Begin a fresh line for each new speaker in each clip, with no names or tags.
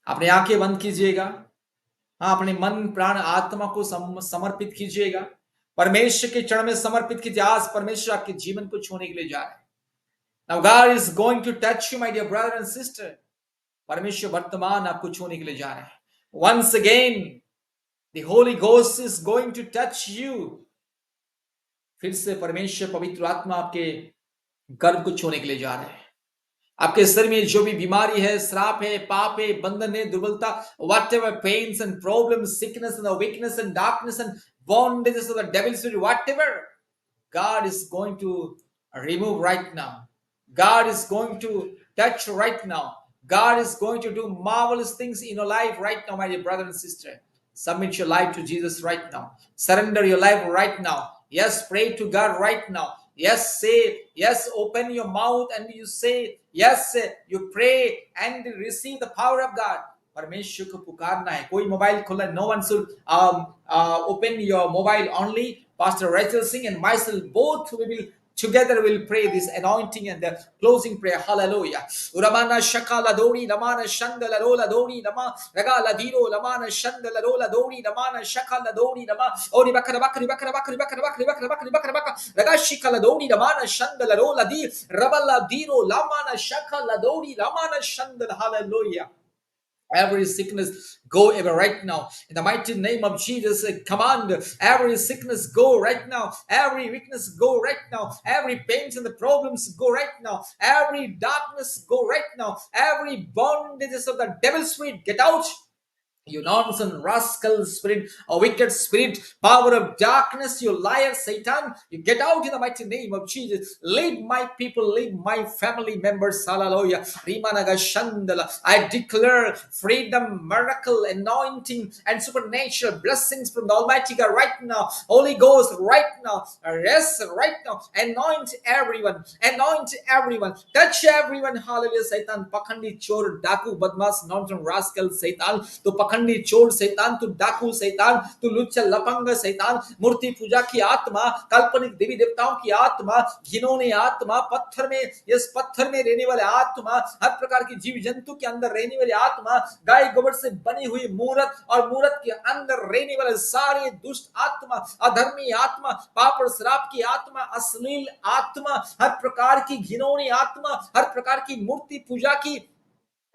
अपनी आंखें बंद कीजिएगा। हाँ, अपने मन प्राण आत्मा को समर्पित कीजिएगा, परमेश्वर के चरण में समर्पित कीजिए। आज परमेश्वर आपके जीवन को छूने के लिए जा रहे हैं। Now God is going to touch you my dear brother and sister. परमेश्वर वर्तमान आपको छूने के लिए जा रहे हैं। Once again the Holy Ghost is going to touch you. फिर से परमेश्वर पवित्र आत्मा आपके गर्भ को छूने के लिए जा रहे हैं। आपके शरीर में जो भी बीमारी है, श्राप है, पाप है, बंधन है, दुर्बलता, whatever pains and problems, sickness and weakness and darkness and bondages of the devil's spirit, whatever, God is going to remove right now. God is going to touch right now. God is going to do marvelous things in your life right now, my dear brother and sister. Submit your life to Jesus right now. Surrender your life right now. Yes, pray to God right now. Yes, say, yes, open your mouth and you say, yes, you pray and receive the power of God. परमेश्वर को पुकारना है। कोई mobile खोला, no one should open your mobile only. Pastor Rachel Singh and myself both we will together will pray this anointing and the closing prayer. Hallelujah. Uramana shakala dori lamana shandala rola dori lama regala diro lamana shandala rola dori lamana shakala dori lama ori bakara bakari bakara bakari bakara bakari bakara bakari bakara bakara regashikala dori lamana shandala rola di rabala diro lamana shakala dori lamana shandala. Hallelujah. Every sickness go away right now in the mighty name of Jesus. Command every sickness go right now, every weakness go right now, every pains and the problems go right now, every darkness go right now, every bondages of the devil's spirit get out. You nonsense, rascal spirit, a wicked spirit, power of darkness, you liar, Satan, you get out in the mighty name of Jesus. Lead my people, lead my family members. Hallelujah. Rimanaga Shandala. I declare freedom, miracle, anointing, and supernatural blessings from the Almighty God right now. Holy Ghost right now. Rest right now. Anoint everyone. Anoint everyone. Touch everyone. Hallelujah. Satan. Pakhandi chor daku badmas nonsense rascal Satan. तो पखंडी चोर शैतान, तू डाकू शैतान, तू लुच्चा लफंग शैतान, मूर्ति पूजा की आत्मा, काल्पनिक देवी देवताओं की आत्मा, घिनौनी आत्मा, पत्थर में, इस पत्थर में रहने वाले आत्मा, हर प्रकार की जीव जंतु के अंदर रहने वाली आत्मा, गाय गोबर से बनी हुई मूर्त और मूर्त के अंदर रहने वाले सारे दुष्ट आत्मा, अधर्मी आत्मा, पाप और श्राप की आत्मा, अश्लील आत्मा, हर प्रकार की घिनौनी आत्मा, हर प्रकार की मूर्ति पूजा की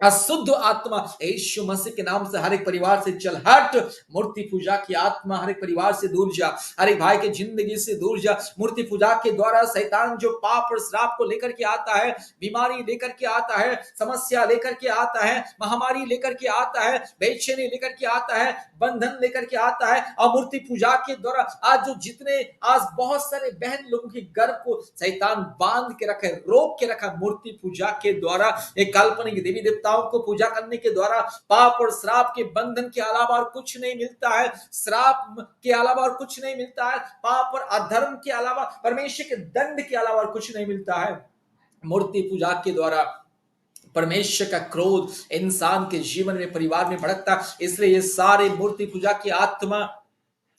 अशुद्ध आत्मा यीशु मसीह के नाम से हर एक परिवार से चल हट। मूर्ति पूजा की आत्मा हर एक परिवार से दूर जा, हर एक भाई के जिंदगी से दूर जा। मूर्ति पूजा के द्वारा शैतान जो पाप और श्राप को लेकर के आता है, बीमारी लेकर के आता है, समस्या लेकर के आता है, महामारी लेकर के आता है, बेचैनी लेकर के आता है, बंधन लेकर के आता है, और मूर्ति पूजा के द्वारा आज जो जितने आज बहुत सारे बहन लोगों के गर्भ को शैतान बांध के रखे, रोक के रखा मूर्ति पूजा के द्वारा, एक काल्पनिक देवी देवताओं को पूजा करने के द्वारा पाप और श्राप के बंधन के अलावा और कुछ नहीं मिलता है, श्राप के अलावा और कुछ नहीं मिलता है, पाप और अधर्म के अलावा, परमेश्वर के दंड के अलावा और कुछ नहीं मिलता है। मूर्ति पूजा के द्वारा परमेश्वर का क्रोध इंसान के जीवन में, परिवार में भड़कता, इसलिए ये सारे मूर्ति पूजा की आत्मा,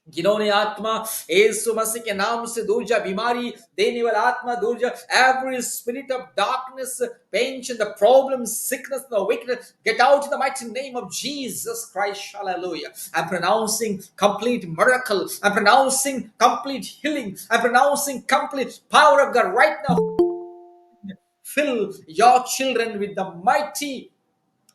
घिनौनी आत्मा यीशु मसीह के नाम से दूर जा। बीमारी देने वाला आत्मा दूर जा। Every spirit of darkness, pain, the problem, sickness, the weakness, get out in the mighty name of Jesus Christ. Hallelujah. I'm pronouncing complete miracle. I'm pronouncing complete healing. I'm pronouncing complete power of God right now. Fill your children with the mighty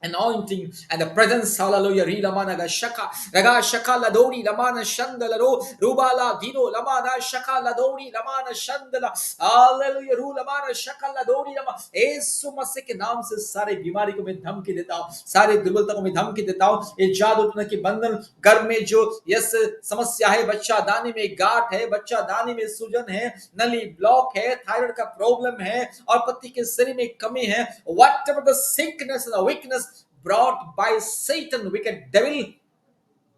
anointing and the presence. Hallelujah. Rilamana shaka raga shaka ladori lamana shandala ro rubala dino lamana shaka ladori lamana shandala. Hallelujah. ru lamana shaka ladori lama यीशु मसीह के नाम से सारे बीमारी को मैं धमकी देता हूं, सारे दुर्बलता को मैं धमकी देता हूं। ये जादू टोना के बंधन, गर्भ में जो यस समस्या है, बच्चा दानी में गांठ है, बच्चा दानी में सूजन है, नली ब्लॉक है, थायराइड का प्रॉब्लम है, और पति के शरीर में कमी है, whatever the sickness and the weakness brought by Satan, wicked devil,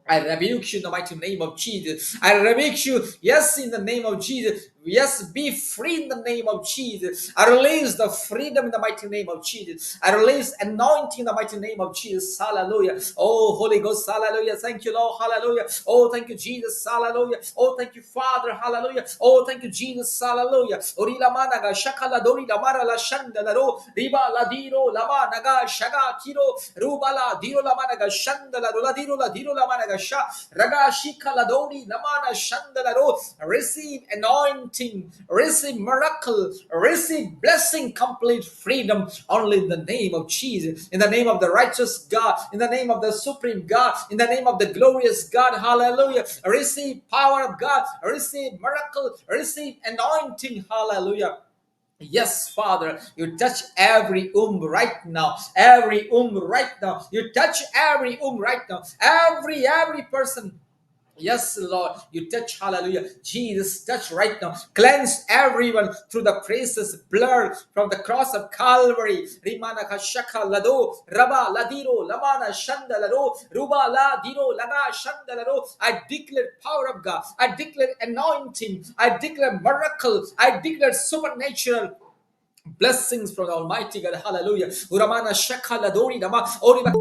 I rebuke you in the mighty name of Jesus. I rebuke you, yes, in the name of Jesus. Yes, be free in the name of Jesus. I release the freedom in the mighty name of Jesus. I release anointing in the mighty name of Jesus. Hallelujah. Oh, Holy Ghost. Hallelujah. Thank you, Lord. Hallelujah. Oh, thank you, Jesus. Hallelujah. Oh, thank you, Father. Hallelujah. Oh, thank you, Jesus. Hallelujah. Orila managa shakala dori la mara la shanda la ro riba la diro la managa shaga kiro ruba la diro la managa shanda la diro la managa sha raga shika la dori la mana shanda la ro. Receive anointing, receive miracle, receive blessing, complete freedom only in the name of Jesus, in the name of the righteous God, in the name of the supreme God, in the name of the glorious God. Hallelujah. Receive power of God, receive miracle, receive anointing. Hallelujah. Yes, Father, you touch every right now, every right now. You touch every right now, every person. Yes, Lord, you touch, hallelujah. Jesus, touch right now. Cleanse everyone through the precious blood from the cross of Calvary. Rimana kashaka lado, raba ladiro, lamana shanda lado, ruba ladiro, laga shanda lado. I declare power of God. I declare anointing. I declare miracle. I declare supernatural blessings from the Almighty God. Hallelujah. Uramana shakala dori dama ori raga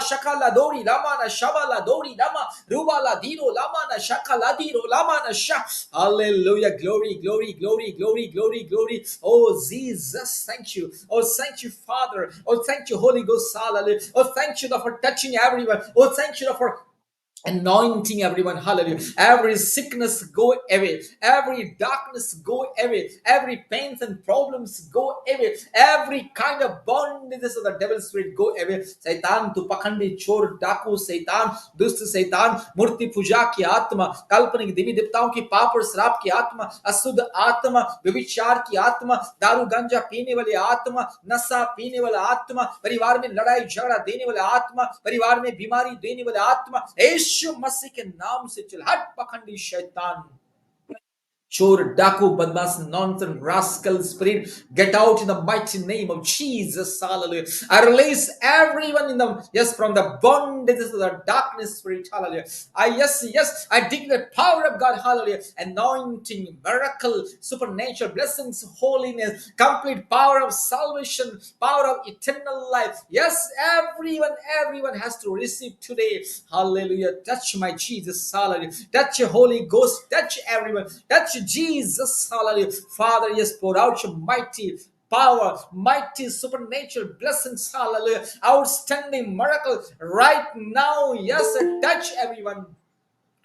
shakala dori dama na shabala dori dama rubala diro lama na shakala diro lama na sha. Hallelujah. Glory, glory, glory, glory, glory, glory. Oh, Jesus, thank you. Oh, thank you, Father. Oh, thank you, Holy Ghost. Hallelujah. Oh, thank you, Lord, for touching everyone. Oh, thank you, Lord, for anointing everyone. Hallelujah. Every sickness go away, every darkness go away, every pains and problems go away, every kind of bondages of the devil's spirit go away. Satan tu pakhandi chor डाकू शैतान दुष्ट शैतान मूर्ति पूजा की आत्मा काल्पनिक देवी देवताओं की पाप और श्राप की आत्मा अशुद्ध आत्मा व्यभिचार की आत्मा दारू गांजा पीने वाली आत्मा नशा पीने वाला आत्मा परिवार में लड़ाई झगड़ा देने वाला आत्मा परिवार में बीमारी देने वाला आत्मा यीशु मसीह के नाम से चल हट पखंडी शैतान Chor, Daku, Badmas, nonsense, rascal spirit, get out in the mighty name of Jesus. Hallelujah. I release everyone in the, yes, from the bondages of the darkness spirit. Hallelujah. Yes, I declare power of God. Hallelujah. Anointing, miracle, supernatural blessings, holiness, complete power of salvation, power of eternal life. Yes, everyone has to receive today. Hallelujah. Touch my Jesus. Hallelujah. Touch your Holy Ghost. Touch everyone. Touch Jesus. Hallelujah. Father, yes, pour out your mighty power, mighty supernatural blessings. Hallelujah. Outstanding miracle right now. Yes, touch everyone.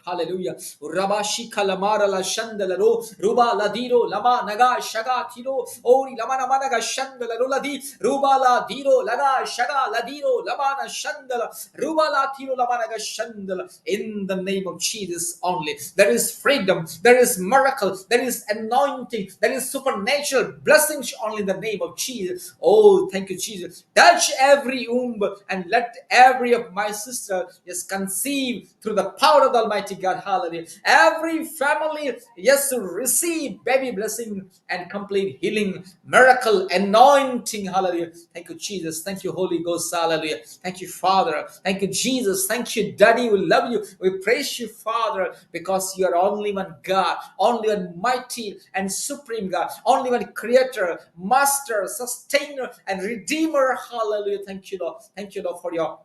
Hallelujah. Rabashi kalamara la shandala ro ruba ladiro lama naga shaga tiro ori lama nama naga shandala ro ladi ruba la diro laga shaga ladiro lama na shandala ruba la tiro lama naga shandala. In the name of Jesus only, there is freedom, there is miracle, there is anointing, there is supernatural blessings only in the name of Jesus. Oh, thank you, Jesus. Touch every womb and let every of my sister is conceived through the power of the Almighty God. Hallelujah. Every family, yes, to receive baby blessing and complete healing, miracle, anointing. Hallelujah. Thank you, Jesus. Thank you, Holy Ghost. Hallelujah. Thank you, Father. Thank you, Jesus. Thank you, Daddy. We love you. We praise you, Father, because you are only one God, only one mighty and supreme God, only one creator, master, sustainer, and redeemer. Hallelujah. Thank you, Lord. Thank you, Lord, for your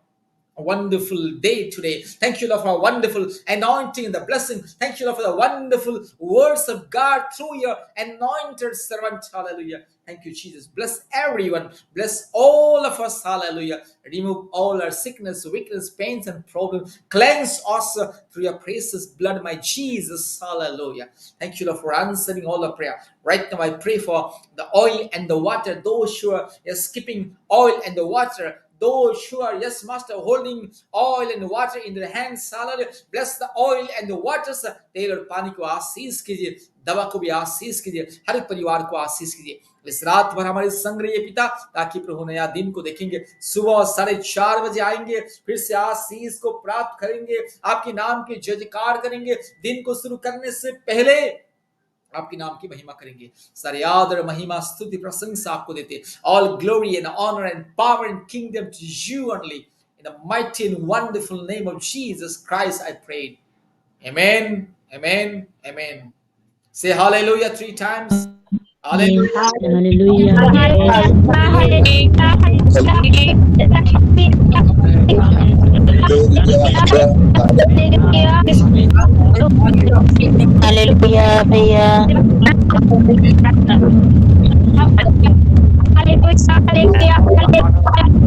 a wonderful day today. Thank you, Lord, for a wonderful anointing and the blessing. Thank you, Lord, for the wonderful words of God through your anointed servant. Hallelujah. Thank you, Jesus. Bless everyone. Bless all of us. Hallelujah. Remove all our sickness, weakness, pains, and problems. Cleanse us through your precious blood, my Jesus. Hallelujah. Thank you, Lord, for answering all the prayer. Right now, I pray for the oil and the water. Those who are skipping oil and the water, those who are, yes, Master, holding oil and water in their hands. Hallelujah. Bless the oil and the waters. तेल और पानी को आशीष कीजिए, दवा को भी आशीष कीजिए, हर एक परिवार को आशीष कीजिए। इस रात भर हमारे संग रहिए पिता, ताकि प्रभु नया दिन को देखेंगे। सुबह 4:30 बजे आएंगे, फिर से आशीष को प्राप्त करेंगे, आपके नाम की जय जयकार करेंगे। दिन को शुरू करने से पहले आपके नाम की महिमा करेंगे। सारे आदर, महिमा, स्तुति, प्रशंसा आपको देते। All glory and honor and power and kingdom to you only. In the mighty and wonderful name of Jesus Christ, I prayed. Amen Amen. Amen. Say hallelujah 3 times. Hallelujah.
Hallelujah.
Hallelujah भैया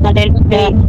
Hallelujah.